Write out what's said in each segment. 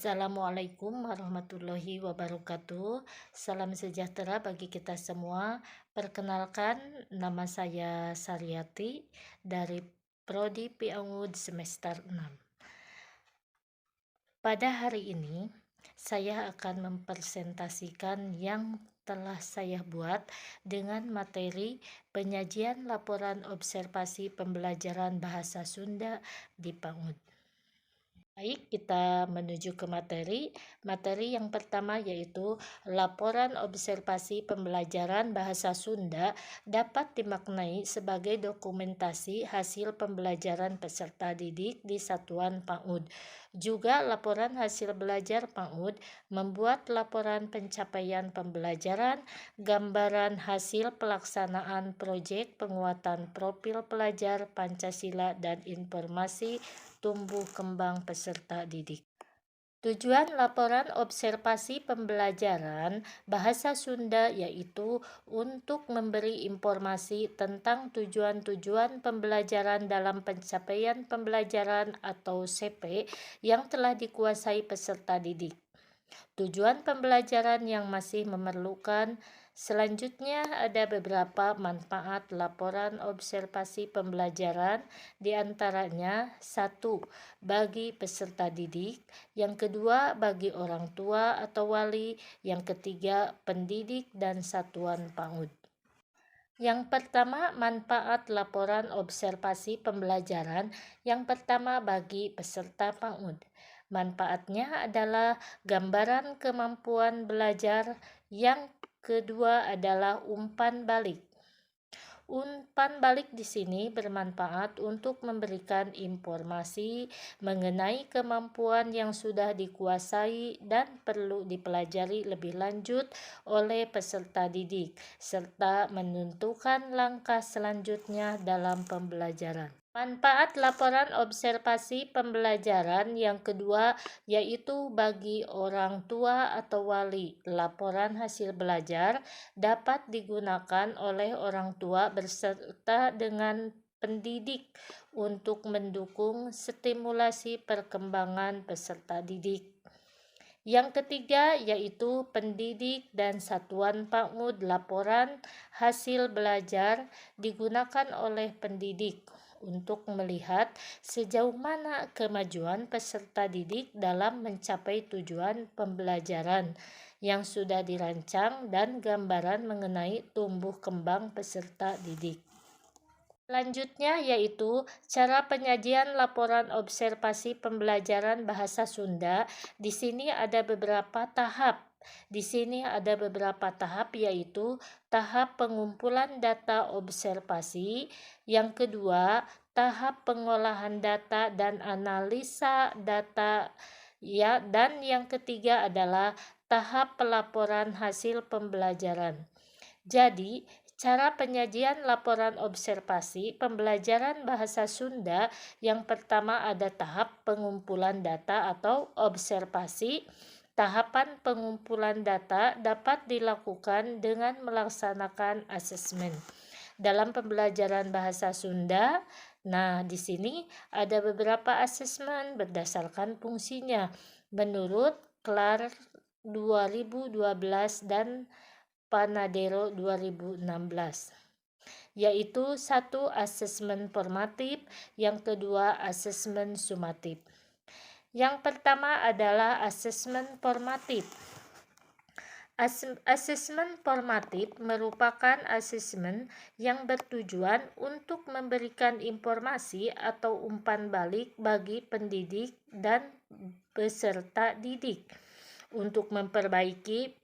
Assalamualaikum warahmatullahi wabarakatuh. Salam sejahtera bagi kita semua. Perkenalkan, nama saya Saryati dari Prodi Piaud semester 6. Pada hari ini, saya akan mempresentasikan yang telah saya buat dengan materi penyajian laporan observasi pembelajaran bahasa Sunda di PAUD. Baik, kita menuju ke materi. Materi yang pertama yaitu laporan observasi pembelajaran bahasa Sunda dapat dimaknai sebagai dokumentasi hasil pembelajaran peserta didik di satuan PAUD. Juga laporan hasil belajar PAUD membuat laporan pencapaian pembelajaran, gambaran hasil pelaksanaan proyek penguatan profil pelajar Pancasila dan informasi tumbuh kembang peserta didik. Tujuan laporan observasi pembelajaran bahasa Sunda yaitu untuk memberi informasi tentang tujuan-tujuan pembelajaran dalam pencapaian pembelajaran atau CP yang telah dikuasai peserta didik. Tujuan pembelajaran yang masih memerlukan. Selanjutnya ada beberapa manfaat laporan observasi pembelajaran, diantaranya 1. Bagi peserta didik, yang kedua bagi orang tua atau wali, yang ketiga pendidik dan satuan PAUD. Yang pertama, manfaat laporan observasi pembelajaran. Yang pertama bagi peserta PAUD. Manfaatnya adalah gambaran kemampuan belajar. Yang kedua adalah umpan balik. Umpan balik di sini bermanfaat untuk memberikan informasi mengenai kemampuan yang sudah dikuasai dan perlu dipelajari lebih lanjut oleh peserta didik, serta menentukan langkah selanjutnya dalam pembelajaran. Manfaat laporan observasi pembelajaran yang kedua yaitu bagi orang tua atau wali. Laporan hasil belajar dapat digunakan oleh orang tua berserta dengan pendidik untuk mendukung stimulasi perkembangan peserta didik. Yang ketiga yaitu pendidik dan satuan PAUD. Laporan hasil belajar digunakan oleh pendidik untuk melihat sejauh mana kemajuan peserta didik dalam mencapai tujuan pembelajaran yang sudah dirancang dan gambaran mengenai tumbuh kembang peserta didik. Selanjutnya yaitu cara penyajian laporan observasi pembelajaran bahasa Sunda. Di sini ada beberapa tahap. Yaitu tahap pengumpulan data observasi, yang kedua tahap pengolahan data dan analisa data dan yang ketiga adalah tahap pelaporan hasil pembelajaran. Jadi, cara penyajian laporan observasi pembelajaran bahasa Sunda yang pertama ada tahap pengumpulan data atau observasi. Tahapan pengumpulan data dapat dilakukan dengan melaksanakan asesmen. Dalam pembelajaran bahasa Sunda, di sini ada beberapa asesmen berdasarkan fungsinya menurut Clark 2012 dan Panadero 2016, yaitu 1. Asesmen formatif, yang kedua asesmen sumatif. Yang pertama adalah asesmen formatif. Asesmen formatif merupakan asesmen yang bertujuan untuk memberikan informasi atau umpan balik bagi pendidik dan peserta didik untuk memperbaiki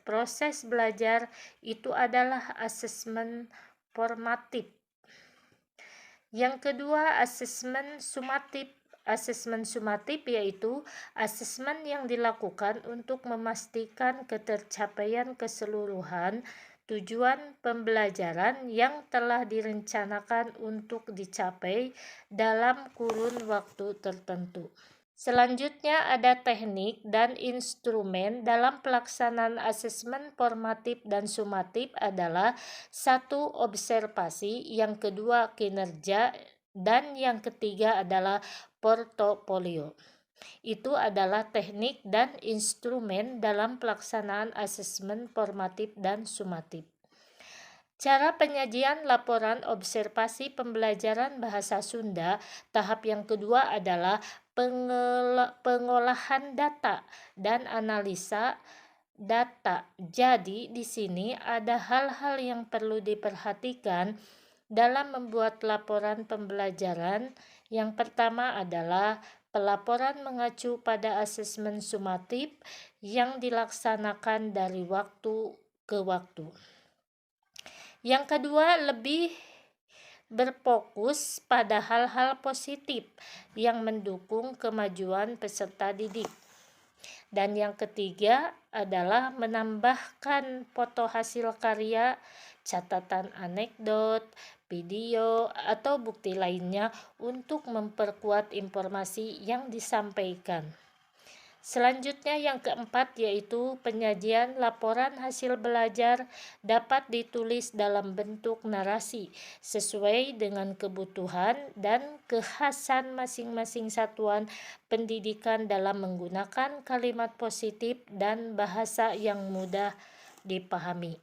proses belajar. Itu adalah asesmen formatif. Yang kedua, asesmen sumatif. Asesmen sumatif yaitu asesmen yang dilakukan untuk memastikan ketercapaian keseluruhan tujuan pembelajaran yang telah direncanakan untuk dicapai dalam kurun waktu tertentu. Selanjutnya ada teknik dan instrumen dalam pelaksanaan asesmen formatif dan sumatif adalah 1. Observasi, yang kedua kinerja, dan yang ketiga adalah portofolio. Itu adalah teknik dan instrumen dalam pelaksanaan asesmen formatif dan sumatif. Cara penyajian laporan observasi pembelajaran bahasa Sunda tahap yang kedua adalah pengolahan data dan analisa data. Jadi di sini ada hal-hal yang perlu diperhatikan dalam membuat laporan pembelajaran. Yang pertama adalah pelaporan mengacu pada asesmen sumatif yang dilaksanakan dari waktu ke waktu. Yang kedua, lebih berfokus pada hal-hal positif yang mendukung kemajuan peserta didik. Dan yang ketiga adalah menambahkan foto hasil karya, catatan anekdot, video, atau bukti lainnya untuk memperkuat informasi yang disampaikan. Selanjutnya yang keempat yaitu penyajian laporan hasil belajar dapat ditulis dalam bentuk narasi sesuai dengan kebutuhan dan kekhasan masing-masing satuan pendidikan dalam menggunakan kalimat positif dan bahasa yang mudah dipahami.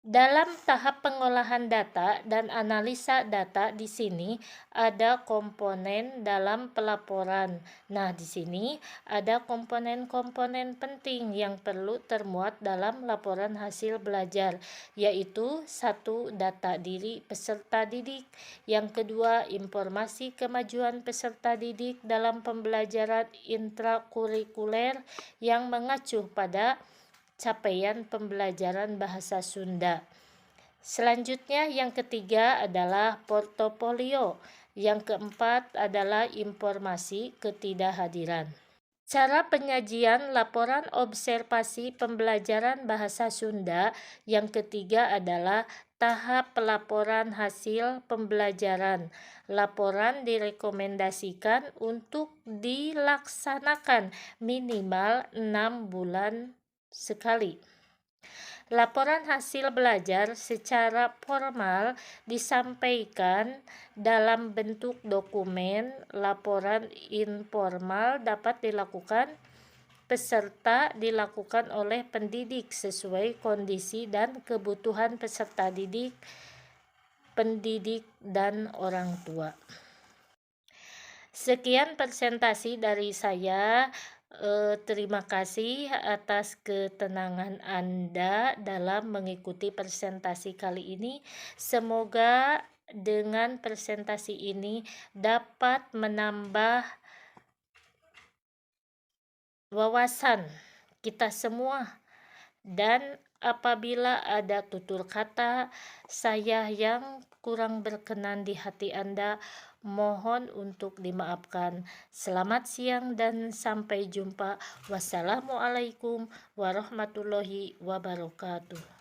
Dalam tahap pengolahan data dan analisa data di sini ada komponen dalam pelaporan. Nah, di sini ada komponen-komponen penting yang perlu termuat dalam laporan hasil belajar, yaitu satu, data diri peserta didik. Yang kedua, informasi kemajuan peserta didik dalam pembelajaran intrakurikuler yang mengacu pada capaian pembelajaran bahasa Sunda. Selanjutnya yang ketiga adalah portofolio. Yang keempat adalah informasi ketidakhadiran. Cara penyajian laporan observasi pembelajaran bahasa Sunda yang ketiga adalah tahap pelaporan hasil pembelajaran. Laporan direkomendasikan untuk dilaksanakan minimal 6 bulan sekali. Laporan hasil belajar secara formal disampaikan dalam bentuk dokumen. Laporan informal dapat dilakukan oleh pendidik sesuai kondisi dan kebutuhan peserta didik, pendidik, dan orang tua. Sekian presentasi dari saya. Terima kasih atas ketenangan Anda dalam mengikuti presentasi kali ini. Semoga dengan presentasi ini dapat menambah wawasan kita semua, dan apabila ada tutur kata saya yang kurang berkenan di hati Anda, mohon untuk dimaafkan. Selamat siang dan sampai jumpa. Wassalamualaikum warahmatullahi wabarakatuh.